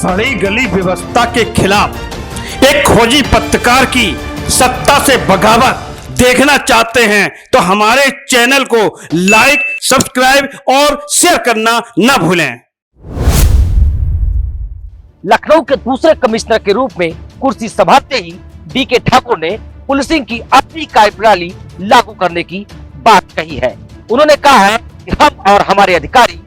बड़ी गली व्यवस्था के खिलाफ एक खोजी पत्रकार की सत्ता से बगावत देखना चाहते हैं तो हमारे चैनल को लाइक, सब्सक्राइब और शेयर करना न भूलें। लखनऊ के दूसरे कमिश्नर के रूप में कुर्सी संभालते ही डीके ठाकुर ने पुलिसिंग की अपनी कार्यप्रणाली लागू करने की बात कही है। उन्होंने कहा है कि हम और हमारे अधिकारी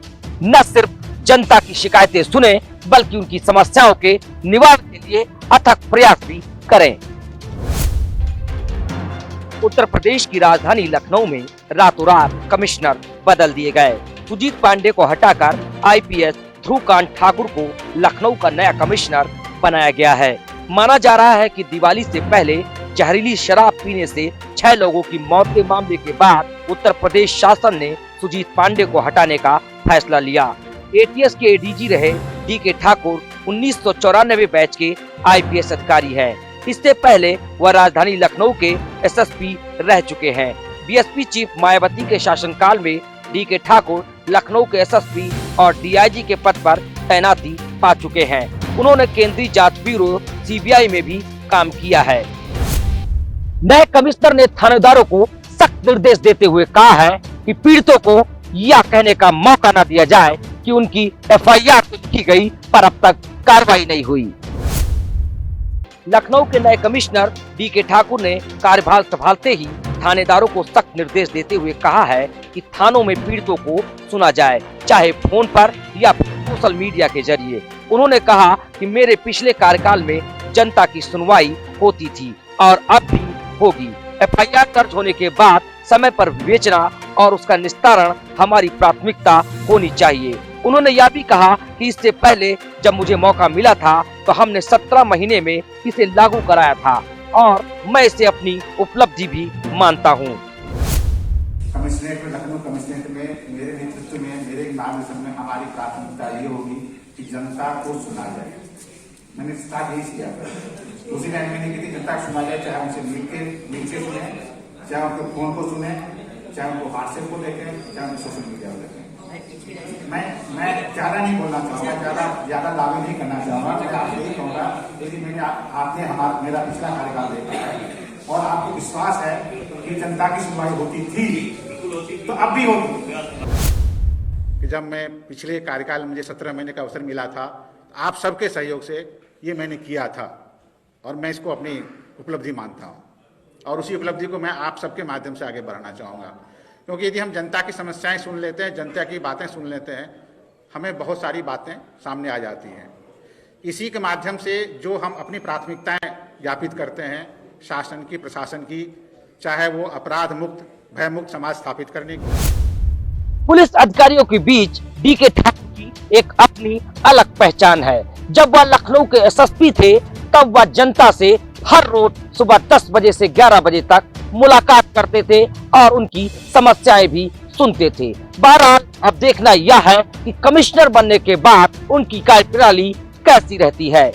न सिर्फ जनता की शिकायतें सुने बल्कि उनकी समस्याओं के निवारण के लिए अथक प्रयास भी करें। उत्तर प्रदेश की राजधानी लखनऊ में रातों रात कमिश्नर बदल दिए गए। सुजीत पांडे को हटाकर आईपीएस ध्रुवकांत ठाकुर को लखनऊ का नया कमिश्नर बनाया गया है। माना जा रहा है कि दिवाली से पहले जहरीली शराब पीने से 6 लोगों की मौत के मामले के बाद उत्तर प्रदेश शासन ने सुजीत पांडे को हटाने का फैसला लिया। एटीएस के एडीजी रहे डीके ठाकुर 1994 बैच के आईपीएस अधिकारी है। इससे पहले वह राजधानी लखनऊ के एसएसपी रह चुके हैं। बीएसपी चीफ मायावती के शासनकाल में डीके ठाकुर लखनऊ के एसएसपी और डीआईजी के पद पर तैनाती पा चुके हैं। उन्होंने केंद्रीय जांच ब्यूरो सीबीआई में भी काम किया है। नए कमिश्नर ने थानेदारों को सख्त निर्देश देते हुए कहा है कि पीड़ितों को यह कहने का मौका न दिया जाए कि उनकी एफआईआर तो लिखी गई पर अब तक कार्रवाई नहीं हुई। लखनऊ के नए कमिश्नर डीके ठाकुर ने कार्यभार संभालते ही थानेदारों को सख्त निर्देश देते हुए कहा है कि थानों में पीड़ितों को सुना जाए, चाहे फोन पर या सोशल मीडिया के जरिए। उन्होंने कहा कि मेरे पिछले कार्यकाल में जनता की सुनवाई होती थी और अब भी होगी। एफआईआर दर्ज होने के बाद समय पर विवेचना और उसका निस्तारण हमारी प्राथमिकता होनी चाहिए। उन्होंने यह भी कहा कि इससे पहले जब मुझे मौका मिला था तो हमने 17 महीने में इसे लागू कराया था और मैं इसे अपनी उपलब्धि भी मानता हूँ। कमिश्नरेट में, लखनऊ कमिश्नरेट में मेरे नेतृत्व में, मेरे मार्गदर्शन में हमारी प्राथमिकता ये होगी कि जनता को सुना जाए। मैंने स्टार्ट यही किया था। दूसरी लाइन मैंने की थी जनता को सुना जाए, चाहे उनसे मिलके सुने, चाहे उनके फोन को सुने, चाहे उनको व्हाट्सएप को देखें, चाहे उनको सोशल मीडिया को देखें। मैं ज्यादा नहीं बोलना चाहूँगा, ज्यादा दावे नहीं करना चाहूँगा। मैं आपसे यही कहूँगा यदि आपने मेरा पिछला कार्यकाल देखा है और आपको विश्वास है कि जनता की सुनवाई होती थी तो अब भी होगी। जब मैं पिछले कार्यकाल में मुझे 17 महीने का अवसर मिला था, आप सबके सहयोग से ये मैंने किया था और मैं इसको अपनी उपलब्धि मानता हूँ और उसी उपलब्धि को मैं आप सबके माध्यम से आगे बढ़ाना चाहूँगा। क्योंकि यदि हम जनता की समस्याएं सुन लेते हैं, जनता की बातें सुन लेते हैं, हमें बहुत सारी बातें सामने आ जाती हैं। इसी के माध्यम से जो हम अपनी प्राथमिकताएं ज्ञापित करते हैं शासन की, प्रशासन की, चाहे वो अपराध मुक्त, भय मुक्त समाज स्थापित करने की। पुलिस अधिकारियों के बीच डीके ठाकुर की एक अपनी अलग पहचान है। जब वह लखनऊ के एसएसपी थे तब वह जनता से हर रोज सुबह 10 बजे से 11 बजे तक मुलाकात करते थे और उनकी समस्याएं भी सुनते थे। बहरहाल अब देखना यह है कि कमिश्नर बनने के बाद उनकी कार्यप्रणाली कैसी रहती है।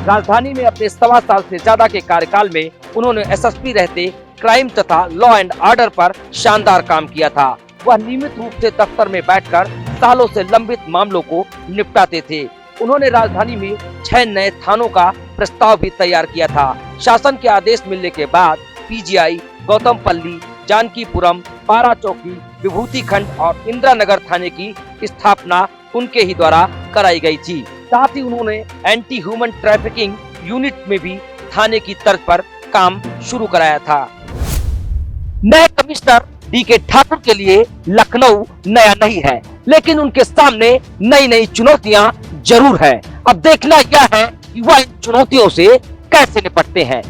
राजधानी में अपने 1.25 साल से ज्यादा के कार्यकाल में उन्होंने एसएसपी रहते क्राइम तथा लॉ एंड ऑर्डर पर शानदार काम किया था। वह नियमित रूप से दफ्तर में बैठकर सालों से लंबित मामलों को निपटाते थे। उन्होंने राजधानी में 6 नए थानों का प्रस्ताव भी तैयार किया था। शासन के आदेश मिलने के बाद पीजीआई, गौतमपल्ली, जानकीपुरम, पारा चौकी, विभूति खंड और इंदिरा नगर थाने की स्थापना उनके ही द्वारा कराई गई थी। साथ ही उन्होंने एंटी ह्यूमन ट्रैफिकिंग यूनिट में भी थाने की तर्ज पर काम शुरू कराया था। नए कमिश्नर डीके ठाकुर के लिए लखनऊ नया नहीं है, लेकिन उनके सामने नई नई चुनौतियां जरूर है। अब देखना यह है कि वह इन चुनौतियों से कैसे निपटते हैं।